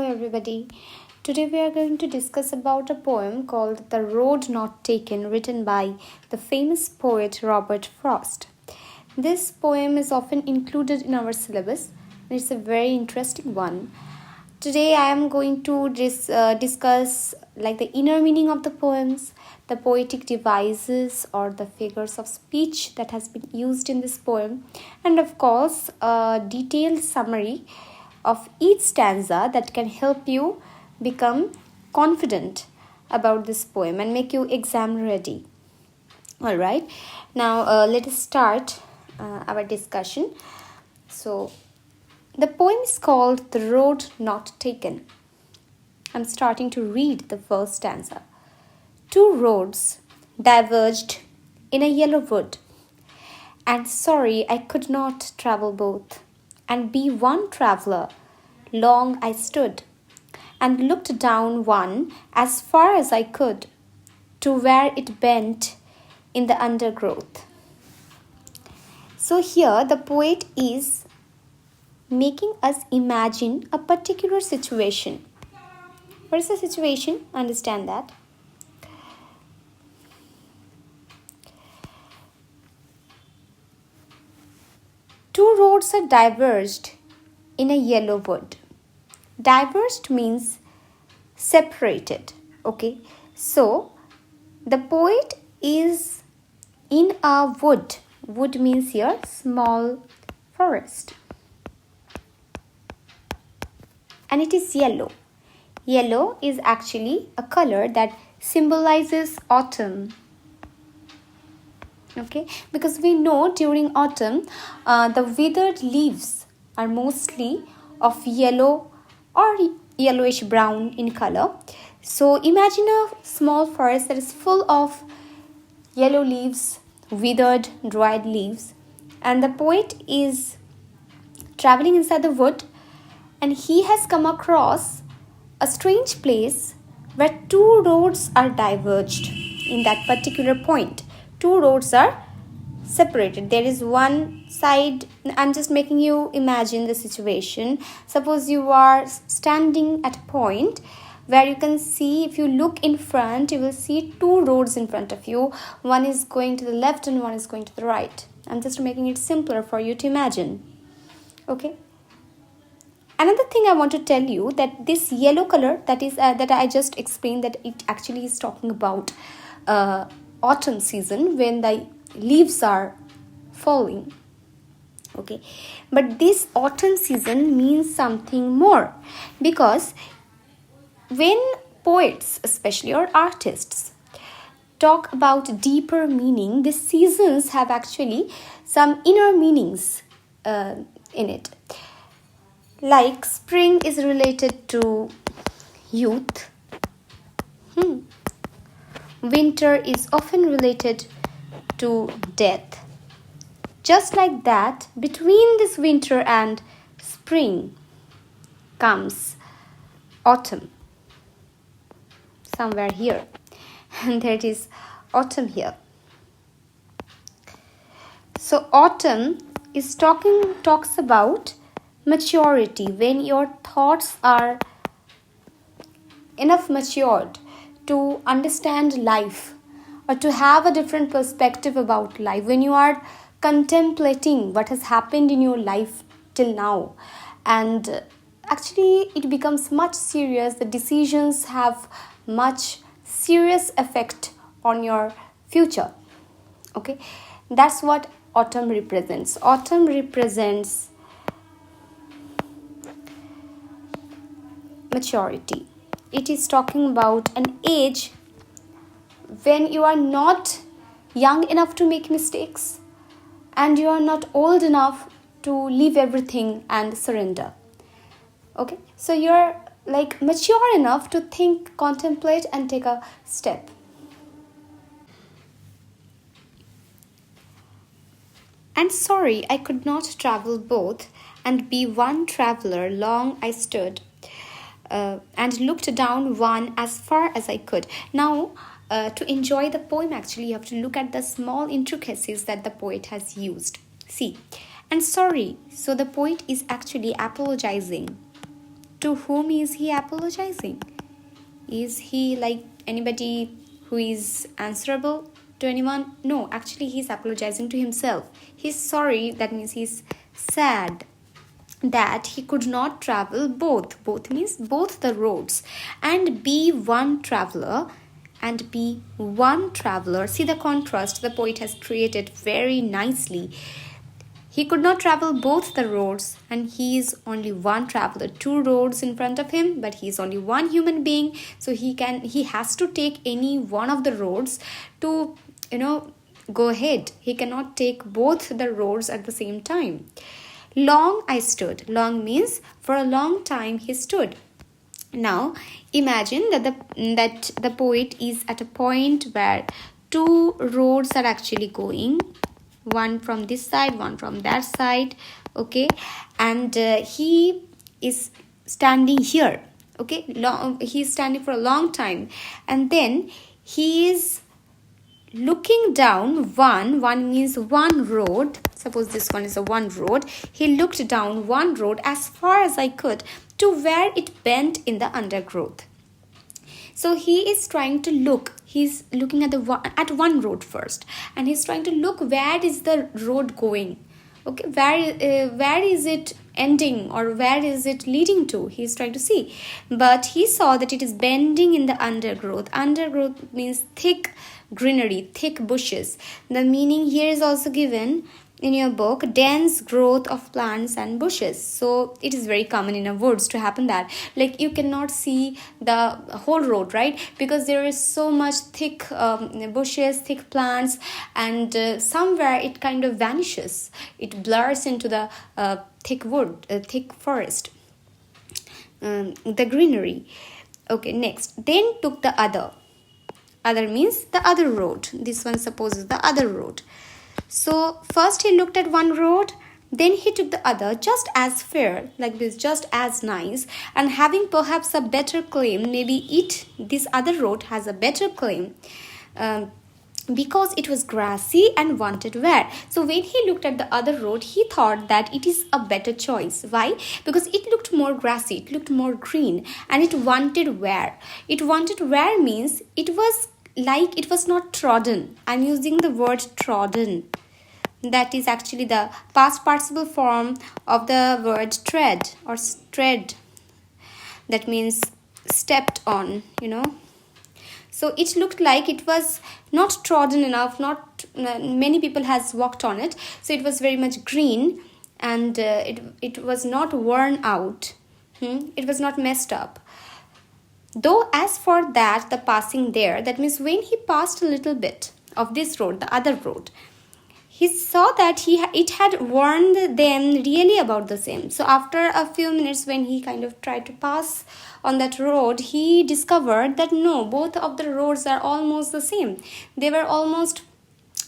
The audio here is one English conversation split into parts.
everybody. Today we are going to discuss about a poem called The Road Not Taken, written by the famous poet Robert Frost. This poem is often included in our syllabus and it's a very interesting one. Today I am going to discuss the inner meaning of the poems, the poetic devices or the figures of speech that has been used in this poem, and of course a detailed summary of each stanza that can help you become confident about this poem and make you exam ready. Alright, now let us start our discussion. So, the poem is called The Road Not Taken. I'm starting to read the first stanza. Two roads diverged in a yellow wood, and sorry I could not travel both, and be one traveller. Long I stood, and looked down one as far as I could, to where it bent in the undergrowth. So here the poet is making us imagine a particular situation. What is the situation? Understand that. Two roads are diverged in a yellow wood. Diverged means separated. Okay, so the poet is in a wood. Wood means here small forest. And it is yellow. Yellow is actually a color that symbolizes autumn. Okay, because we know during autumn the withered leaves are mostly of yellow or yellowish brown in color. So imagine a small forest that is full of yellow leaves, withered, dried leaves, and the poet is traveling inside the wood, and he has come across a strange place where two roads are diverged in that particular point. Two roads are separated. There is one side. I'm just making you imagine the situation. Suppose you are standing at a point where you can see, if you look in front, you will see two roads in front of you. One is going to the left and one is going to the right. I'm just making it simpler for you to imagine. Okay. Another thing I want to tell you, that this yellow color that I just explained, that it actually is talking about autumn season when the leaves are falling. Okay, but this autumn season means something more, because when poets, especially, or artists, talk about deeper meaning, these seasons have actually some inner meanings in it. Like spring is related to youth. Winter is often related to death. Just like that, between this winter and spring comes autumn. Somewhere here. And there is autumn here. So autumn is talks about maturity, when your thoughts are enough matured to understand life or to have a different perspective about life, when you are contemplating what has happened in your life till now, and actually it becomes much serious. The decisions have much serious effect on your future. Okay, that's what autumn represents. Autumn represents maturity. It is talking about an age when you are not young enough to make mistakes and you are not old enough to leave everything and surrender. Okay, so you're mature enough to think, contemplate, and take a step. And sorry I could not travel both, and be one traveller. Long I stood, and looked down one as far as I could. Now, to enjoy the poem, actually, you have to look at the small intricacies that the poet has used. See, and sorry, so the poet is actually apologizing. to whom is he apologizing? Is he like anybody who is answerable to anyone? No, actually he's apologizing to himself. He's sorry, that means he's sad that he could not travel both means both the roads, and be one traveler. See the contrast the poet has created very nicely. He could not travel both the roads, and he is only one traveler. Two roads in front of him, but he is only one human being. So he has to take any one of the roads to, go ahead. He cannot take both the roads at the same time. Long I stood. Long means for a long time he stood. Now imagine that the poet is at a point where two roads are actually going, one from this side, one from that side, okay, and he is standing here, okay, he's standing for a long time, and then he is looking down one means one road. Suppose this one is a one road. He looked down one road as far as I could to where it bent in the undergrowth. So he is trying to look. He's looking at one road first, and he's trying to look where is the road going. Okay, where is it ending, or where is it leading to? He's trying to see, but he saw that it is bending in the undergrowth. Undergrowth means thick greenery, thick bushes. The meaning here is also given in your book, dense growth of plants and bushes. So it is very common in our woods to happen that, like, you cannot see the whole road, right? Because there is so much thick bushes, thick plants, and somewhere it kind of vanishes. It blurs into the thick forest, the greenery. Okay, next. Then took the other. Other means the other road. This one supposes the other road. So first he looked at one road, then he took the other, just as fair, like this, just as nice, and having perhaps a better claim. Maybe this other road has a better claim, because it was grassy and wanted wear. So when he looked at the other road, he thought that it is a better choice. Why? Because it looked more grassy, it looked more green, and it wanted wear. It wanted wear means it was like it was not trodden. I'm using the word trodden. That is actually the past participle form of the word tread or tread. That means stepped on, So it looked like it was not trodden enough, not many people has walked on it. So it was very much green, and it was not worn out. It was not messed up. Though as for that, the passing there, that means when he passed a little bit of this road, the other road, he saw that it had worn them really about the same. So after a few minutes, when he kind of tried to pass on that road, he discovered that no, both of the roads are almost the same. They were almost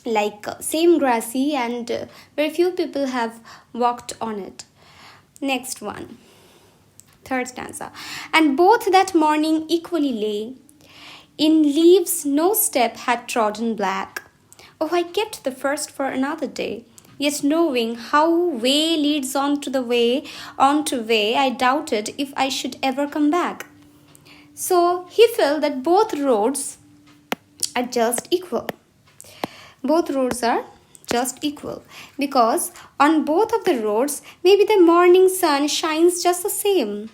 like same grassy, and very few people have walked on it. Next one. Third stanza. And both that morning equally lay. In leaves no step had trodden black. Oh, I kept the first for another day. Yet knowing how way leads on to way, I doubted if I should ever come back. So he felt that both roads are just equal. Both roads are just equal, because on both of the roads, maybe the morning sun shines just the same.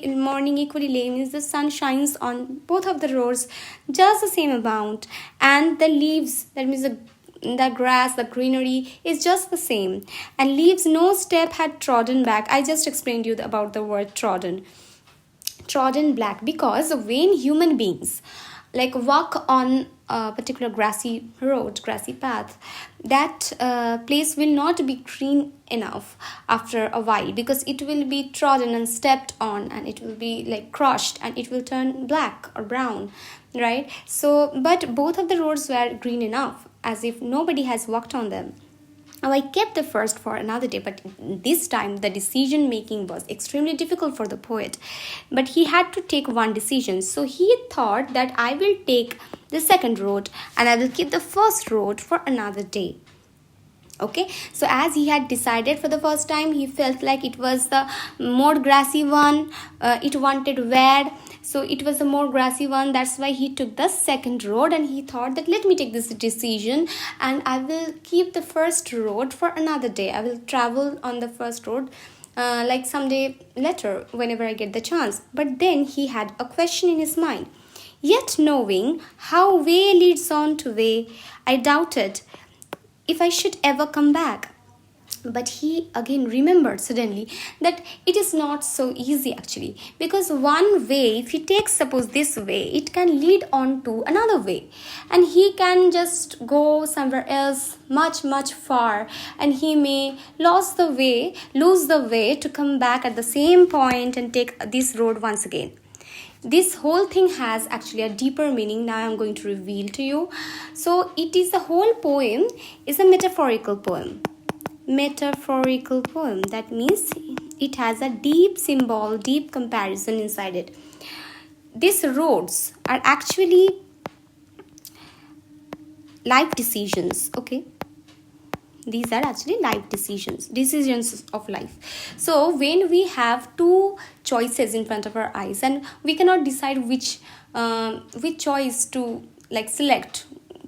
Morning equally lay means the sun shines on both of the roads just the same amount, and the leaves, that means the grass, the greenery is just the same, and leaves no step had trodden back. I just explained you about the word trodden black, because when human beings like walk on a particular grassy road, grassy path, that place will not be green enough after a while, because it will be trodden and stepped on, and it will be like crushed, and it will turn black or brown, right? So, but both of the roads were green enough, as if nobody has walked on them. Now, I kept the first for another day, but this time the decision making was extremely difficult for the poet. But he had to take one decision. So he thought that I will take the second road, and I will keep the first road for another day. Okay, so as he had decided for the first time, he felt like it was the more grassy one. It wanted where, so it was a more grassy one. That's why he took the second road, and he thought that let me take this decision and I will keep the first road for another day. I will travel on the first road like someday later whenever I get the chance. But then he had a question in his mind. Yet knowing how way leads on to way, I doubted if I should ever come back. But he again remembered suddenly that it is not so easy actually, because one way, if he takes suppose this way, it can lead on to another way, and he can just go somewhere else much far, and he may lose the way to come back at the same point and take this road once again. This whole thing has actually a deeper meaning. Now I'm going to reveal to you. So it is, the whole poem is a metaphorical poem. That means it has a deep symbol, deep comparison inside it. These roads are actually life decisions. Okay, these are actually life decisions of life. So when we have two choices in front of our eyes, and we cannot decide which choice to select,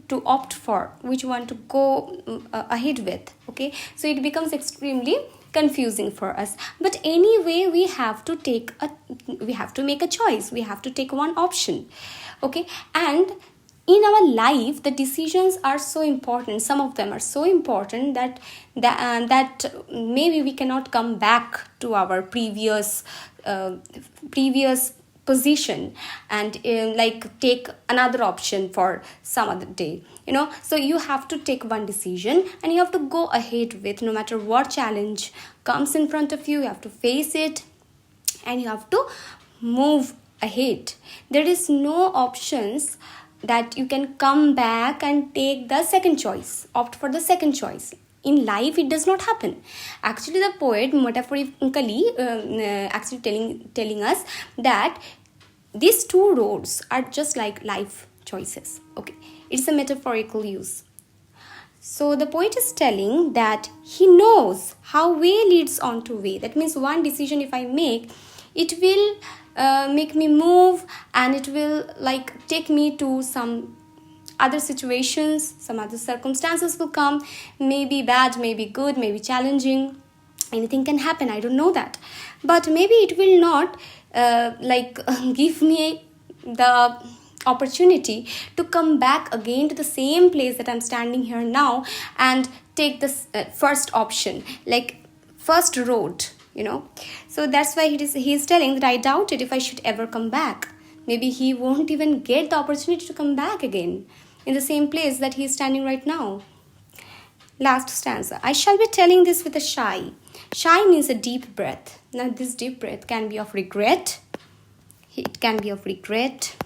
to opt for, which one to go ahead with. Okay, so it becomes extremely confusing for us. But anyway, we have to make a choice. We have to take one option. Okay, and in our life, the decisions are so important. Some of them are so important that maybe we cannot come back to our previous position and take another option for some other day. So you have to take one decision and you have to go ahead with, no matter what challenge comes in front of you. You have to face it and you have to move ahead. There is no options that you can come back and take the second choice, opt for the second choice. In life, it does not happen. Actually, the poet metaphorically actually telling us that these two roads are just like life choices. Okay, it's a metaphorical use. So the poet is telling that he knows how way leads on to way. That means one decision if I make, it will make me move, and it will take me to some other situations, some other circumstances will come, maybe bad, maybe good, maybe challenging. Anything can happen, I don't know that. But maybe it will not give me the opportunity to come back again to the same place that I'm standing here now and take this first option, first road. So that's why he is telling that I doubted if I should ever come back. Maybe he won't even get the opportunity to come back again in the same place that he is standing right now. Last stanza. I shall be telling this with a sigh. Sigh means a deep breath. Now this deep breath can be of regret. It can be of regret.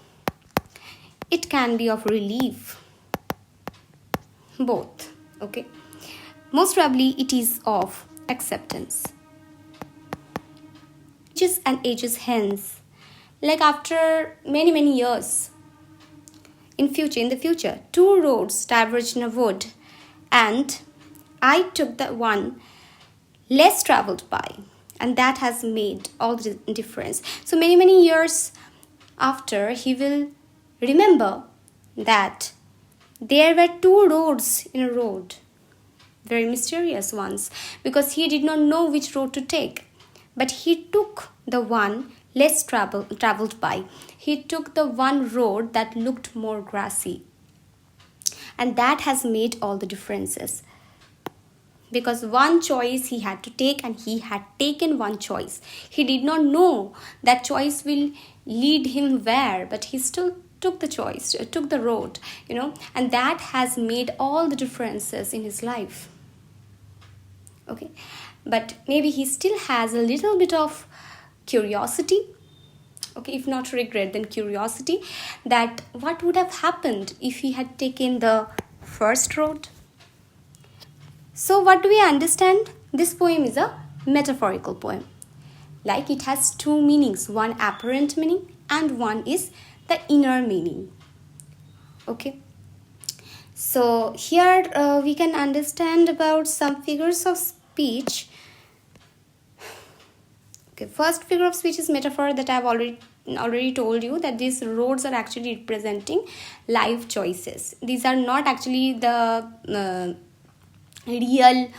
It can be of relief. Both. Okay. Most probably it is of acceptance. Ages and ages hence, after many years, in the future, two roads diverged in a wood, and I took the one less traveled by, and that has made all the difference. So many years after, he will remember that there were two roads in a road, very mysterious ones, because he did not know which road to take. But he took the one less traveled by. He took the one road that looked more grassy. And that has made all the differences. Because one choice he had to take, and he had taken one choice. He did not know that choice will lead him where, but he still took the choice, took the road, and that has made all the differences in his life. Okay. But maybe he still has a little bit of curiosity. Okay, if not regret, then curiosity, that what would have happened if he had taken the first road. So what do we understand? This poem is a metaphorical poem. It has two meanings, one apparent meaning and one is the inner meaning. Okay. So here we can understand about some figures of speech. Okay, first figure of speech is metaphor that I've already told you, that these roads are actually representing life choices. These are not actually the real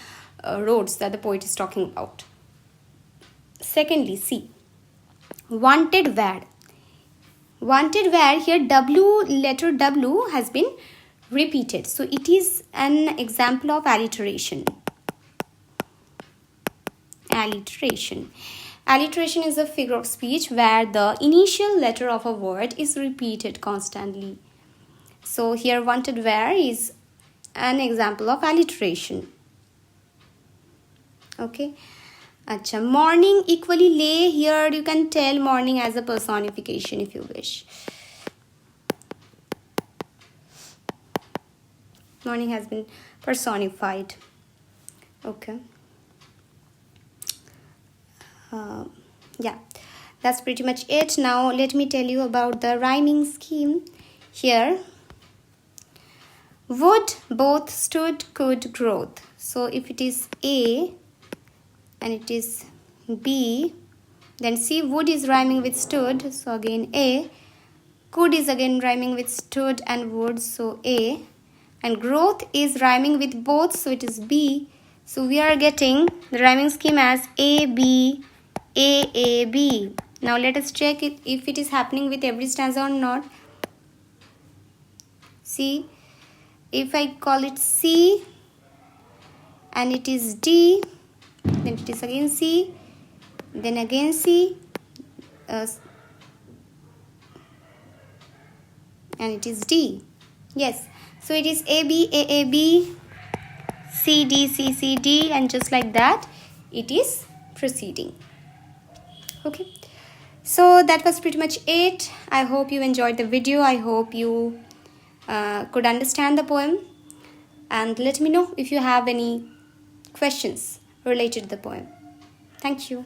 roads that the poet is talking about. Secondly, see, wanted where. Wanted where, here letter W has been repeated, so it is an example of alliteration. Alliteration is a figure of speech where the initial letter of a word is repeated constantly. So here wanted where is an example of alliteration. Okay. Acha, morning equally lay, here you can tell morning as a personification if you wish. Morning has been personified. Okay. Yeah, that's pretty much it. Now let me tell you about the rhyming scheme. Here, would, both, stood, could, growth. So if it is A and it is B, then see, would is rhyming with stood, so again A. Could is again rhyming with stood and would, so A. And growth is rhyming with both, so it is B. So we are getting the rhyming scheme as A, B, A, B. Now let us check it if it is happening with every stanza or not. See, if I call it C and it is D, then it is again C, then again C, and it is D. Yes, so it is A, B, C, D, and just like that it is proceeding. Okay, so that was pretty much it. I hope you enjoyed the video. I hope you could understand the poem, and let me know if you have any questions related to the poem. Thank you.